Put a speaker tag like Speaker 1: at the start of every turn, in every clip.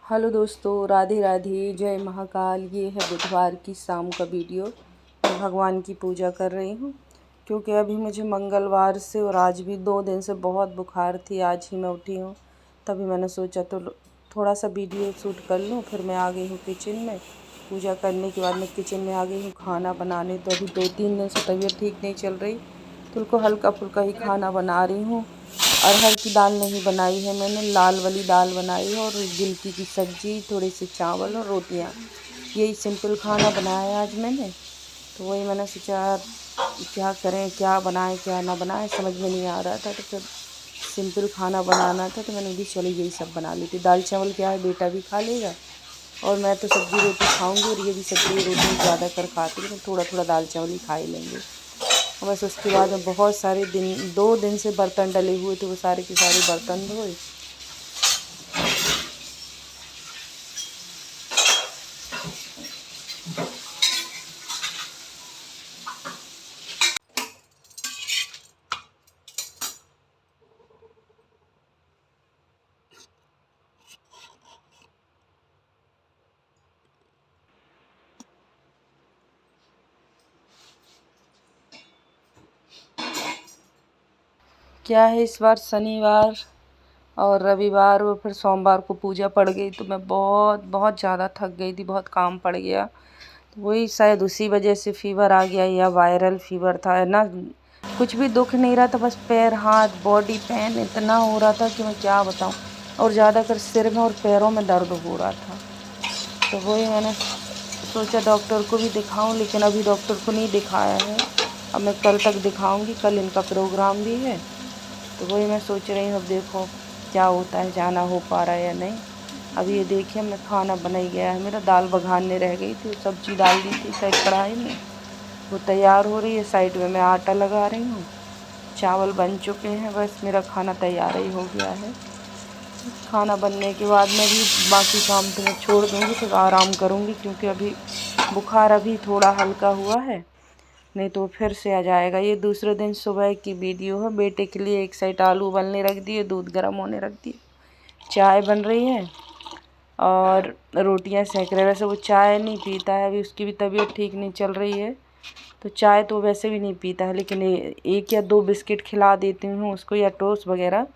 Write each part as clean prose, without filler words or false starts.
Speaker 1: Hello दोस्तों, राधे राधे, जय महाकाल। ये है बुधवार की शाम का वीडियो। मैं भगवान की पूजा कर रही हूँ क्योंकि अभी मुझे मंगलवार से और आज भी 2 दिन से बहुत बुखार थी। आज ही मैं उठी हूँ, तभी मैंने सोचा तो थोड़ा सा वीडियो शूट कर लूँ। फिर मैं आ गई हूँ किचन में। पूजा करने के बाद मैं किचन में आ गई हूँ खाना बनाने। तो अभी 2-3 दिन से तबीयत ठीक नहीं चल रही, तो उनको हल्का फुल्का ही खाना बना रही हूँ। अरहर की दाल नहीं बनाई है मैंने, लाल वाली दाल बनाई है और गिलकी की सब्ज़ी, थोड़े से चावल और रोटियां। यही सिंपल खाना बनाया आज मैंने। तो वही मैंने सोचा क्या करें, क्या बनाएं क्या ना बनाएं, समझ में नहीं आ रहा था। तो फिर सिंपल खाना बनाना था, तो मैंने भी चलो यही सब बना ली थी। दाल चावल क्या है, बेटा भी खा लेगा और मैं तो सब्ज़ी रोटी खाऊंगी और ये भी सब्ज़ी रोटी ज़्यादा कर खाती है, तो थोड़ा थोड़ा दाल चावल ही खा ही लेंगे। बस उसके बाद में बहुत सारे 2 दिन से बर्तन डले हुए थे, वो सारे के सारे बर्तन धोए। क्या है, इस बार शनिवार और रविवार और फिर सोमवार को पूजा पड़ गई, तो मैं बहुत बहुत ज़्यादा थक गई थी, बहुत काम पड़ गया। तो वही शायद उसी वजह से फीवर आ गया, या वायरल फीवर था है ना। कुछ भी दुख नहीं रहा था, बस पैर हाथ बॉडी पेन इतना हो रहा था कि मैं क्या बताऊँ। और ज़्यादातर सिर में और पैरों में दर्द हो रहा था। तो वही मैंने सोचा डॉक्टर को भी दिखाऊं, लेकिन अभी डॉक्टर को नहीं दिखाया है। अब मैं कल तक दिखाऊंगी, कल इनका प्रोग्राम भी है। तो वही मैं सोच रही हूँ, अब देखो क्या होता है, जाना हो पा रहा है या नहीं। अब ये देखिए मैं खाना बन ही गया है मेरा। दाल बघारने रह गई थी, सब्जी डाल दी थी साइड कढ़ाई में, वो तैयार हो रही है। साइड में मैं आटा लगा रही हूँ। चावल बन चुके हैं, बस मेरा खाना तैयार ही हो गया है। खाना बनने के बाद मैं भी बाकी काम तो मैं छोड़ दूँगी, फिर आराम करूँगी, क्योंकि अभी बुखार अभी थोड़ा हल्का हुआ है, नहीं तो फिर से आ जाएगा। ये दूसरे दिन सुबह की वीडियो है। बेटे के लिए एक साइड आलू उबलने रख दिए, दूध गर्म होने रख दिए, चाय बन रही है और रोटियां सेक रहे। वैसे वो चाय नहीं पीता है, अभी उसकी भी तबीयत ठीक नहीं चल रही है, तो चाय तो वैसे भी नहीं पीता है। लेकिन एक या दो बिस्किट खिला देती हूँ उसको, या टोस्ट वगैरह,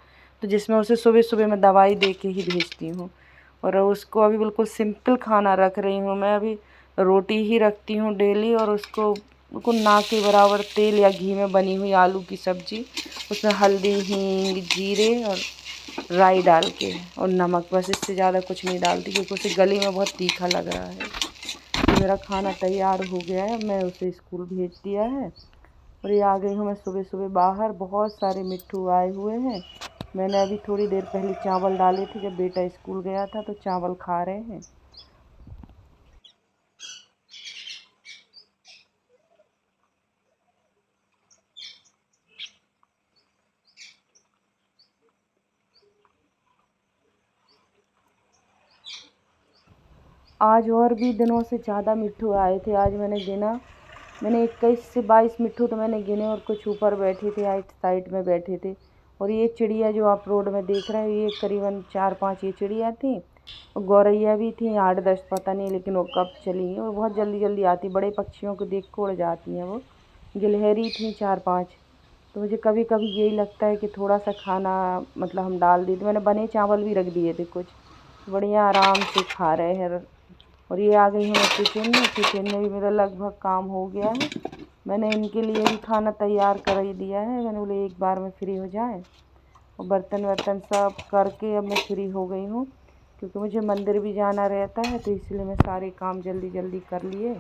Speaker 1: तो जिसमें उसे सुबह सुबह मैं दवाई दे के ही भेजती हूँ। और उसको अभी बिल्कुल सिंपल खाना रख रही हूँ मैं। अभी रोटी ही रखती हूँ डेली, और उसको बिल्कुल ना के बराबर तेल या घी में बनी हुई आलू की सब्ज़ी, उसमें हल्दी हींग जीरे और राई डाल के और नमक, बस इससे ज़्यादा कुछ नहीं डालती, क्योंकि उसे गले में बहुत तीखा लग रहा है। तो मेरा खाना तैयार हो गया है, मैं उसे स्कूल भेज दिया है। और ये आ गई हूँ मैं सुबह सुबह बाहर। बहुत सारे मिट्ठू आए हुए हैं। मैंने अभी थोड़ी देर पहले चावल डाले थे, जब बेटा स्कूल गया था, तो चावल खा रहे हैं। आज और भी दिनों से ज़्यादा मिट्ठू आए थे। आज मैंने गिना, मैंने 21 से 22 मिट्ठू तो मैंने गिने, और कुछ ऊपर बैठे थे, आइट साइड में बैठे थे। और ये चिड़िया जो आप रोड में देख रहे हैं, ये करीबन 4-5 ये चिड़िया थी। और गौरैया भी थी 8-10, पता नहीं लेकिन वो कब चली हैं। और बहुत जल्दी जल्दी आती, बड़े पक्षियों को देख के उड़ जाती हैं वो। गिलहरी थी 4-5। तो मुझे कभी कभी यही लगता है कि थोड़ा सा खाना मतलब हम डाल देते। मैंने बने चावल भी रख दिए थे कुछ, बढ़िया आराम से खा रहे हैं। और ये आ गई हूँ मैं किचन में। किचन में भी मेरा लगभग काम हो गया है। मैंने इनके लिए भी खाना तैयार कर ही दिया है। मैंने बोले एक बार में फ्री हो जाए, और बर्तन वर्तन सब करके अब मैं फ्री हो गई हूँ, क्योंकि मुझे मंदिर भी जाना रहता है, तो इसलिए मैं सारे काम जल्दी जल्दी कर लिए।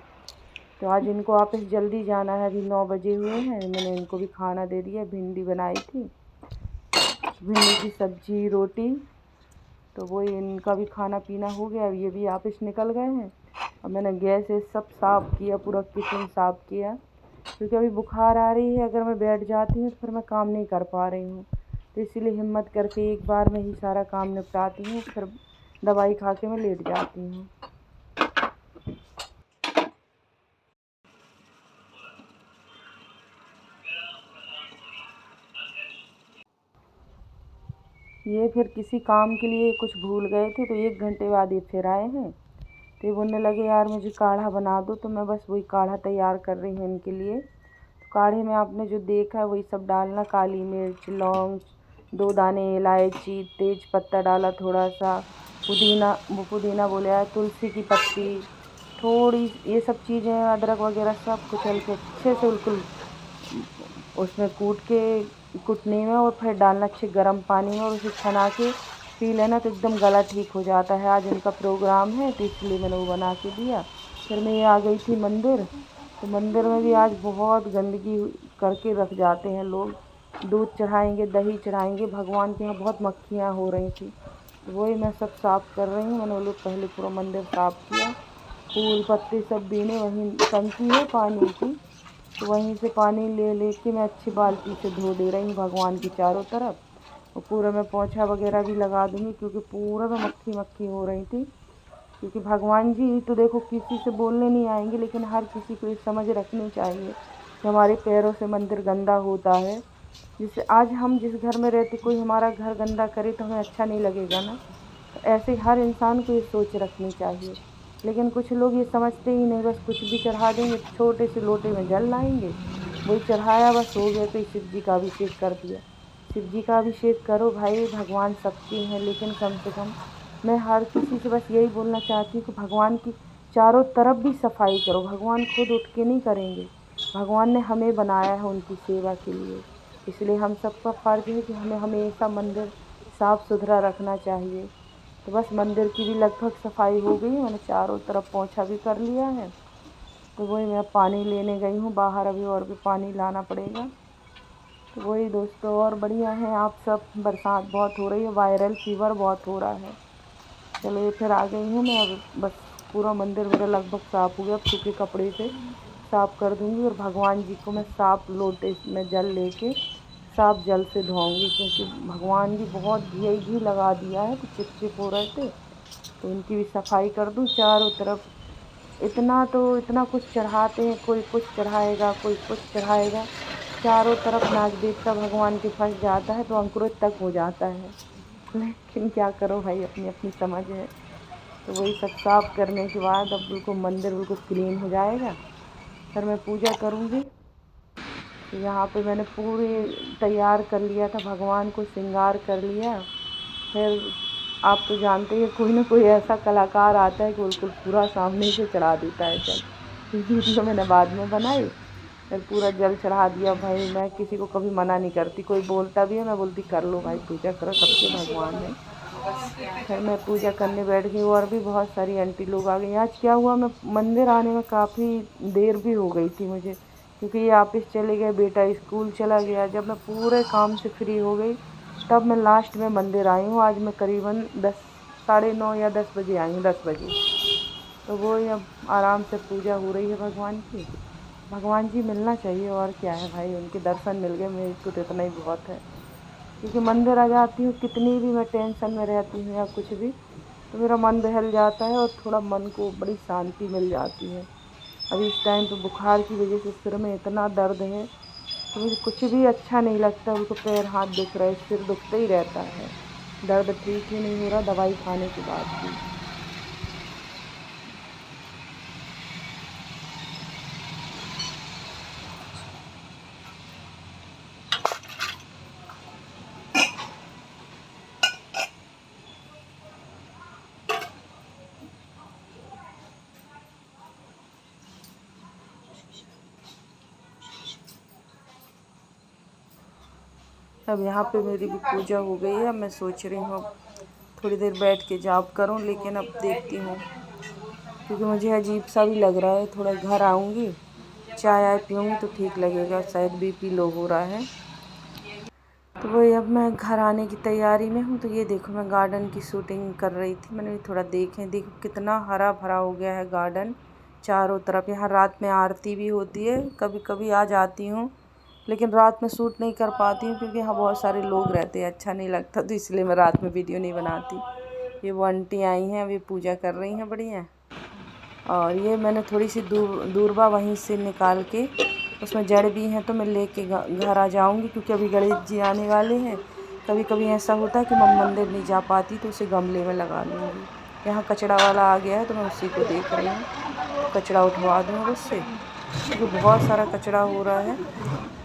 Speaker 1: तो आज इनको ऑफिस जल्दी जाना है, अभी 9 बजे हुए हैं। मैंने इनको भी खाना दे दिया। भिंडी बनाई थी, भिंडी की सब्जी रोटी। तो वही इनका भी खाना पीना हो गया। अब ये भी ऑफिस निकल गए हैं। अब मैंने गैस सब साफ़ किया, पूरा किचन साफ़ किया, क्योंकि अभी बुखार आ रही है। अगर मैं बैठ जाती हूँ तो फिर मैं काम नहीं कर पा रही हूँ। तो इसीलिए हिम्मत करके एक बार में ही सारा काम निपटाती हूँ, फिर दवाई खा के मैं लेट जाती हूँ। ये फिर किसी काम के लिए कुछ भूल गए थे, तो 1 घंटे बाद ये फिर आए हैं। तो ये बोलने लगे यार मुझे काढ़ा बना दो, तो मैं बस वही काढ़ा तैयार कर रही हूँ इनके लिए। तो काढ़े में आपने जो देखा है वही सब डालना, काली मिर्च, लौंग, 2 दाने इलायची, तेज पत्ता डाला थोड़ा सा, पुदीना बोले यार, तुलसी की पत्ती थोड़ी, ये सब चीज़ें, अदरक वगैरह सब कुछ हल्के अच्छे से बिल्कुल उसमें कुटने में, और फिर डालना अच्छे गर्म पानी में, और उसे छना के पी लेना तो एकदम गला ठीक हो जाता है। आज उनका प्रोग्राम है तो इसलिए मैंने वो बना के दिया। फिर मैं ये आ गई थी मंदिर, तो मंदिर में भी आज बहुत गंदगी करके रख जाते हैं लोग। दूध चढ़ाएंगे, दही चढ़ाएंगे, भगवान के यहाँ बहुत मक्खियाँ हो रही थी, तो वही मैं सब साफ़ कर रही हूँ। मैंने वो लोग पहले पूरा मंदिर साफ़ किया, फूल पत्ते सब बीने, वहीं टंकी है पानी की, तो वहीं से पानी ले के मैं अच्छी बाल्टी से धो दे रही हूँ भगवान की चारों तरफ। और पूरा मैं पोंछा वगैरह भी लगा दूँगी, क्योंकि पूरा में मक्खी मक्खी हो रही थी। क्योंकि भगवान जी तो देखो किसी से बोलने नहीं आएंगे, लेकिन हर किसी को ये समझ रखनी चाहिए कि हमारे पैरों से मंदिर गंदा होता है। जिससे आज हम जिस घर में रहते, कोई हमारा घर गंदा करे तो हमें अच्छा नहीं लगेगा ना। तो ऐसे हर इंसान को ये सोच रखनी चाहिए। लेकिन कुछ लोग ये समझते ही नहीं, बस कुछ भी चढ़ा देंगे, छोटे से लोटे में जल लाएंगे, वही चढ़ाया बस हो गया, तो शिव जी का अभिषेक कर दिया। शिव जी का अभिषेक करो भाई, भगवान सबके हैं, लेकिन कम से कम मैं हर किसी से बस यही बोलना चाहती हूँ कि भगवान की चारों तरफ भी सफाई करो। भगवान खुद उठ के नहीं करेंगे, भगवान ने हमें बनाया है उनकी सेवा के लिए। इसलिए हम सबका फ़र्ज़ है कि हमें हमेशा मंदिर साफ़ सुथरा रखना चाहिए। तो बस मंदिर की भी लगभग सफाई हो गई है, मैंने चारों तरफ पोंछा भी कर लिया है। तो वही मैं पानी लेने गई हूँ बाहर, अभी और भी पानी लाना पड़ेगा। तो वही दोस्तों, और बढ़िया है आप सब। बरसात बहुत हो रही है, वायरल फीवर बहुत हो रहा है। चलिए फिर आ गई हूँ मैं, अब बस पूरा मंदिर मेरा लगभग साफ़ हो गया। अब सूखे कपड़े से साफ़ कर दूँगी, और भगवान जी को मैं साफ़ लोटे में जल लेके साफ़ जल से धोऊँगी, क्योंकि भगवान जी बहुत घी लगा दिया है तो चिपचिप हो रहे थे, तो उनकी भी सफाई कर दूँ चारों तरफ। इतना कुछ चढ़ाते हैं, कोई कुछ चढ़ाएगा, कोई कुछ चढ़ाएगा, चारों तरफ नाग देवता भगवान के फंस जाता है तो अंकुरित तक हो जाता है। लेकिन क्या करो भाई, अपनी अपनी समझ है। तो वही सब साफ़ करने के बाद अब बिल्कुल मंदिर बिल्कुल क्लीन हो जाएगा, फिर मैं पूजा करूँगी। तो यहाँ पे मैंने पूरे तैयार कर लिया था, भगवान को श्रृंगार कर लिया। फिर आप तो जानते हैं कोई ना कोई ऐसा कलाकार आता है कि बिल्कुल पूरा सामने से चढ़ा देता है जल। तो वीडियो मैंने बाद में बनाई, फिर पूरा जल चढ़ा दिया। भाई मैं किसी को कभी मना नहीं करती, कोई बोलता भी है मैं बोलती कर लो भाई, पूजा करो, सबके भगवान है। फिर मैं पूजा करने बैठ गई, और भी बहुत सारी आंटी लोग आ गई। आज क्या हुआ, मैं मंदिर आने में काफ़ी देर भी हो गई थी मुझे, क्योंकि ये ऑफिस चले गए, बेटा स्कूल चला गया। जब मैं पूरे काम से फ्री हो गई तब मैं लास्ट में मंदिर आई हूँ। आज मैं करीबन 10, साढ़े 9 या 10 बजे आई हूँ, 10 बजे। तो वो ही अब आराम से पूजा हो रही है भगवान की। भगवान जी मिलना चाहिए, और क्या है भाई, उनके दर्शन मिल गए मेरे को तो इतना ही बहुत है। क्योंकि मंदिर आ जाती हूँ, कितनी भी मैं टेंशन में रहती हूँ या कुछ भी, तो मेरा मन बहल जाता है और थोड़ा मन को बड़ी शांति मिल जाती है। अभी इस टाइम पे बुखार की वजह से सिर में इतना दर्द है, तो मुझे कुछ भी अच्छा नहीं लगता। उनको पैर हाथ दुख रहे, सिर दुखता ही रहता है, दर्द ठीक ही नहीं हो रहा दवाई खाने के बाद भी। अब यहाँ पे मेरी भी पूजा हो गई है। अब मैं सोच रही हूँ अब थोड़ी देर बैठ के जाप करूँ, लेकिन अब देखती हूँ, क्योंकि मुझे अजीब सा भी लग रहा है। थोड़ा घर आऊँगी, चाय आय पीऊँगी तो ठीक लगेगा, शायद बीपी लो हो रहा है। तो वही अब मैं घर आने की तैयारी में हूँ। तो ये देखो मैं गार्डन की शूटिंग कर रही थी, मैंने भी थोड़ा देखो कितना हरा भरा हो गया है गार्डन चारों तरफ। यहाँ रात में आरती भी होती है, कभी कभी आ जाती हूँ, लेकिन रात में शूट नहीं कर पाती हूँ क्योंकि यहाँ बहुत सारे लोग रहते हैं, अच्छा नहीं लगता, तो इसलिए मैं रात में वीडियो नहीं बनाती। ये वो आंटी आई हैं, अभी पूजा कर रही हैं बढ़िया। और ये मैंने थोड़ी सी दूरबा वहीं से निकाल के, उसमें जड़ भी हैं, तो मैं लेके घर आ जाऊंगी, क्योंकि अभी गणेश जी आने वाले हैं कभी कभी ऐसा होता है कि मैं मंदिर नहीं जा पाती तो उसे गमले में लगा लूँगी। यहाँ कचरा वाला आ गया है तो मैं उसी को देख रही हूँ, कचरा उठवा दूँ अब उससे, क्योंकि बहुत सारा कचरा हो रहा है।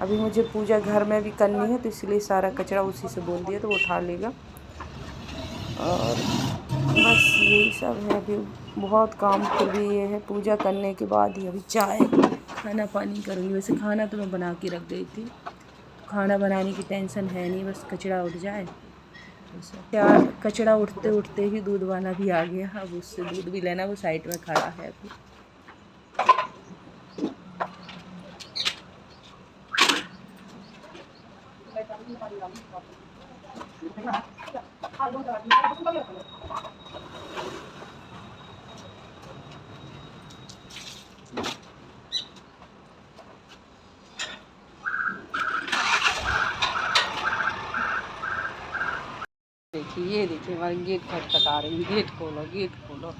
Speaker 1: अभी मुझे पूजा घर में भी करनी है तो इसलिए सारा कचरा उसी से बोल दिया तो वो उठा लेगा। और बस यही सब है। अभी बहुत काम फिर भी ये है, पूजा करने के बाद ही अभी चाय खाना पानी करूँगी। वैसे खाना तो मैं बना के रख गई थी, खाना बनाने की टेंशन है नहीं, बस कचरा उठ जाए। क्या कचरा उठते उठते ही दूध वाला भी आ गया, अब उससे दूध भी लेना, वो साइड में खड़ा है अभी। देखिए, ये देखिए हमारे गेट खटखटा रही है, गेट खोलो गेट खोलो।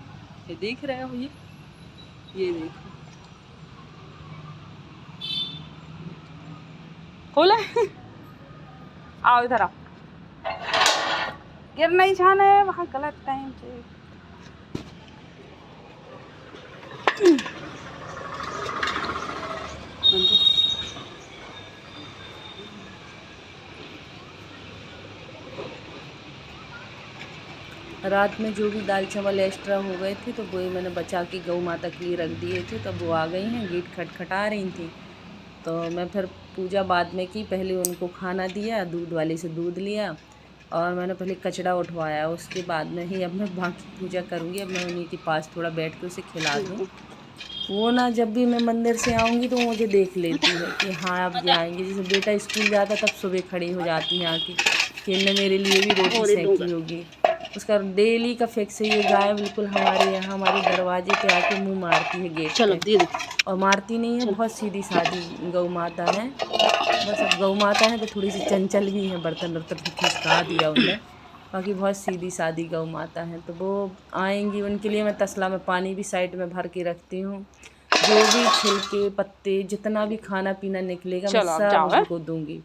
Speaker 1: ये देख रहे हो, ये देखो खोला। आओ इधर आओ, गिर नहीं जाना है वहाँ गलत टाइम से। रात में जो भी दाल चावल एक्स्ट्रा हो गए थे तो वही मैंने बचा के गौ माता के लिए रख दिए थे। तब वो आ गई हैं, गेट खटखटा रही थी तो मैं फिर पूजा बाद में की। पहले उनको खाना दिया, दूध वाले से दूध लिया और मैंने पहले कचरा उठवाया, उसके बाद में ही अब मैं बाकी पूजा करूँगी। अब मैं उन्हीं के पास थोड़ा बैठ के उसे खिला दूँ। वो ना जब भी मैं मंदिर से आऊँगी तो मुझे देख लेती है कि हाँ अब जाएंगे। जैसे बेटा स्कूल जाता तब सुबह खड़ी हो जाती है आके कि इन्हें मेरे लिए भी रोटी सेकी होगी। उसका डेली का फिक्स है। ये गाय बिल्कुल हमारे यहाँ हमारे दरवाजे पे आके मुंह मारती है गेट पे, और मारती नहीं है, बहुत सीधी सादी गौ माता है। बस अब गौ माता है तो थोड़ी सी चंचल भी है, बर्तन वर्तन खिसका दिया उन्हें, बाकी बहुत सीधी सादी गौ माता है। तो वो आएंगी, उनके लिए मैं तसला में पानी भी साइड में भर के रखती हूँ। जो भी छिलके पत्ते जितना भी खाना पीना निकलेगा मैं सब उनको दूंगी।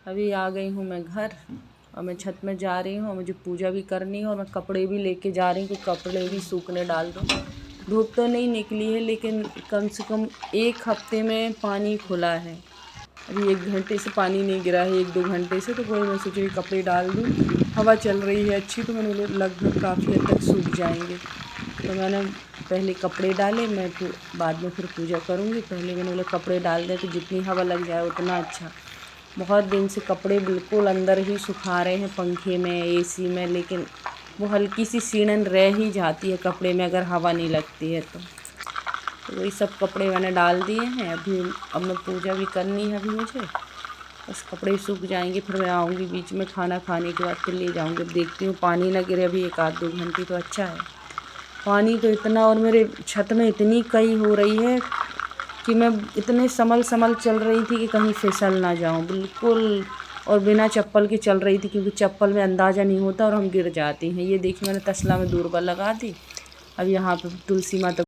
Speaker 1: अभी आ गई हूँ मैं घर और मैं छत में जा रही हूँ और मुझे पूजा भी करनी है और मैं कपड़े भी लेके जा रही हूँ कि कपड़े भी सूखने डाल दूँ। धूप तो नहीं निकली है लेकिन कम से कम 1 हफ्ते में पानी खुला है। अभी 1 घंटे से पानी नहीं गिरा है, 1-2 घंटे से, तो कोई मैं सोची कपड़े डाल दूँ। हवा चल रही है अच्छी तो मैंने लगभग काफ़ी हद तक सूख जाएंगे। तो मैंने पहले कपड़े डाले, मैं बाद में फिर पूजा करूँगी। पहले मैंने बोले कपड़े डाल दें तो जितनी हवा लग जाए उतना अच्छा। बहुत दिन से कपड़े बिल्कुल अंदर ही सुखा रहे हैं पंखे में, एसी में, लेकिन वो हल्की सी सीढ़न रह ही जाती है कपड़े में अगर हवा नहीं लगती है तो वही सब कपड़े मैंने डाल दिए हैं। अब मैं पूजा भी करनी है अभी मुझे, बस कपड़े सूख जाएंगे फिर मैं आऊँगी बीच में खाना खाने के बाद फिर ले जाऊँगी। अब देखती हूँ पानी ना गिरे अभी 1-2 घंटे तो अच्छा है। पानी तो इतना, और मेरे छत में इतनी कई हो रही है कि मैं इतने संभल चल रही थी कि कहीं फिसल ना जाऊं बिल्कुल, और बिना चप्पल के चल रही थी क्योंकि चप्पल में अंदाज़ा नहीं होता और हम गिर जाते हैं। ये देखिए मैंने तसला में दूरबा लगा दी। अब यहाँ पे तुलसी माता